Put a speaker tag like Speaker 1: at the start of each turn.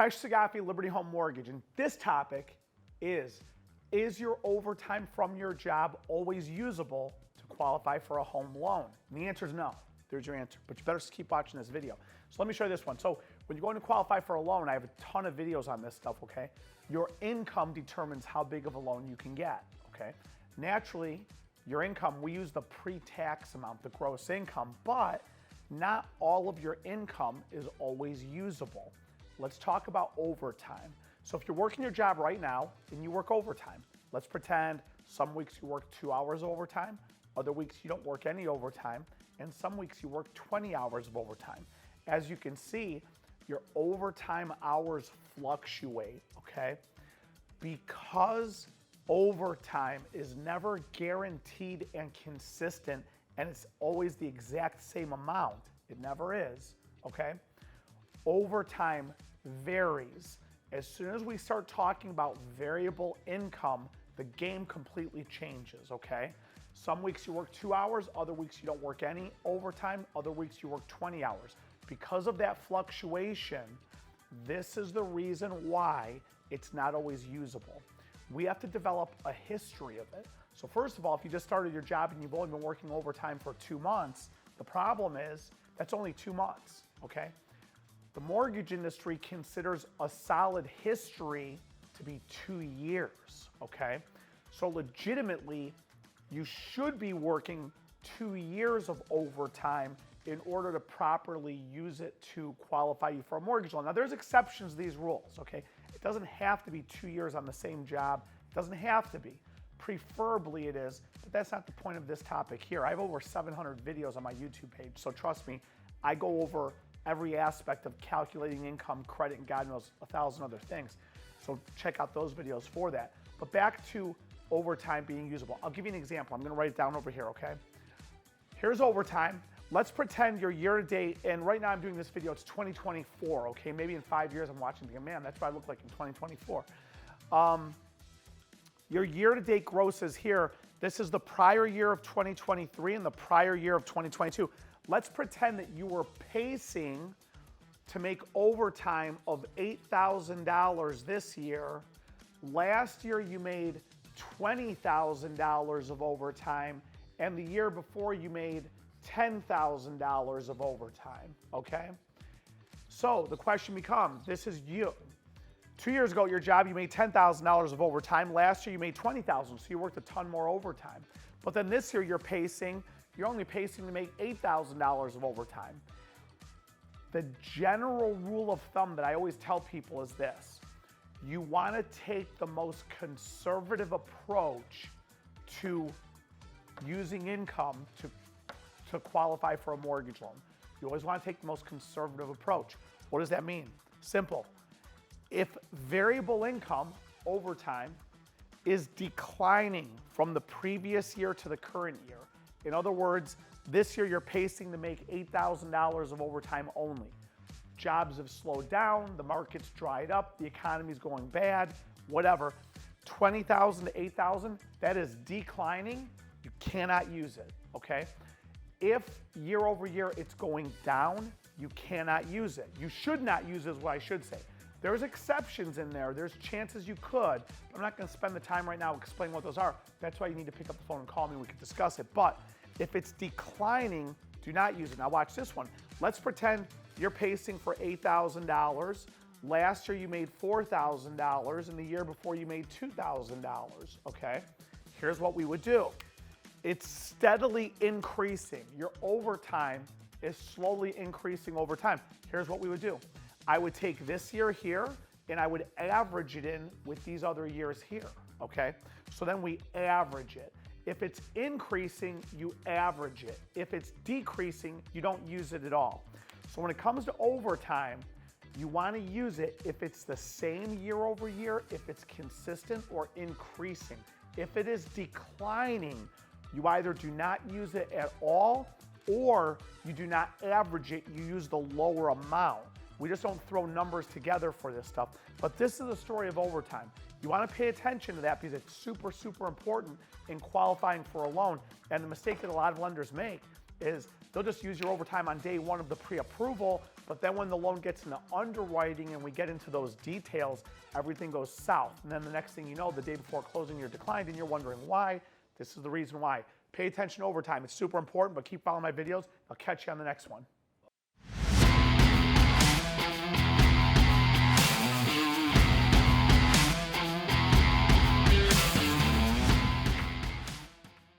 Speaker 1: Khash Saghafi, Liberty Home Mortgage, and this topic is your overtime from your job always usable to qualify for a home loan? And the answer is no. There's your answer, but you better keep watching this video. So let me show you this one. So when you're going to qualify for a loan, I have a ton of videos on this stuff, okay? Your income determines how big of a loan you can get, okay? Naturally, your income, we use the pre-tax amount, the gross income, but not all of your income is always usable. Let's talk about overtime. So if you're working your job right now and you work overtime, let's pretend some weeks you work 2 hours of overtime, other weeks you don't work any overtime, and some weeks you work 20 hours of overtime. As you can see, your overtime hours fluctuate, okay? Because overtime is never guaranteed and consistent, and it's always the exact same amount. It never is, okay? Overtime varies. As soon as we start talking about variable income, the game completely changes, okay? Some weeks you work 2 hours, other weeks you don't work any overtime, other weeks you work 20 hours. Because of that fluctuation, this is the reason why it's not always usable. We have to develop a history of it. So first of all, if you just started your job and you've only been working overtime for 2 months, the problem is that's only 2 months, okay? The mortgage industry considers a solid history to be 2 years, okay? So legitimately, you should be working 2 years of overtime in order to properly use it to qualify you for a mortgage loan. Now, there's exceptions to these rules, okay? It doesn't have to be 2 years on the same job. It doesn't have to be. Preferably it is, but that's not the point of this topic here. I have over 700 videos on my YouTube page, so trust me, I go over every aspect of calculating income, credit, and God knows 1,000 other things. So check out those videos for that. But back to overtime being usable. I'll give you an example. I'm gonna write it down over here, okay? Here's overtime. Let's pretend you're year-to-date, and right now I'm doing this video, it's 2024, okay? Maybe in 5 years I'm watching thinking, man, that's what I look like in 2024. Your year-to-date gross is here. This is the prior year of 2023 and the prior year of 2022. Let's pretend that you were pacing to make overtime of $8,000 this year. Last year you made $20,000 of overtime, and the year before you made $10,000 of overtime, okay? So the question becomes, this is you. 2 years ago at your job, you made $10,000 of overtime. Last year you made $20,000, so you worked a ton more overtime. But then this year you're only pacing to make $8,000 of overtime. The general rule of thumb that I always tell people is this. You want to take the most conservative approach to using income to qualify for a mortgage loan. You always want to take the most conservative approach. What does that mean? Simple. If variable income, overtime, is declining from the previous year to the current year, in other words, this year you're pacing to make $8,000 of overtime only. Jobs have slowed down, the market's dried up, the economy's going bad, whatever. $20,000 to $8,000, that is declining. You cannot use it, okay? If year over year it's going down, you cannot use it. You should not use it is what I should say. There's exceptions in there. There's chances you could. I'm not going to spend the time right now explaining what those are. That's why you need to pick up the phone and call me and we can discuss it. But if it's declining, do not use it. Now watch this one. Let's pretend you're pacing for $8,000. Last year you made $4,000 and the year before you made $2,000, okay? Here's what we would do. It's steadily increasing. Your overtime is slowly increasing over time. Here's what we would do. I would take this year here and I would average it in with these other years here, okay? So then we average it. If it's increasing, you average it. If it's decreasing, you don't use it at all. So when it comes to overtime, you want to use it if it's the same year over year, if it's consistent or increasing. If it is declining, you either do not use it at all or you do not average it, you use the lower amount. We just don't throw numbers together for this stuff. But this is the story of overtime. You want to pay attention to that because it's super, super important in qualifying for a loan. And the mistake that a lot of lenders make is they'll just use your overtime on day one of the pre-approval, But then when the loan gets into underwriting and we get into those details, everything goes south. And then the next thing you know, the day before closing, you're declined and you're wondering why. This is the reason why. Pay attention to overtime. It's super important, but keep following my videos. I'll catch you on the next one.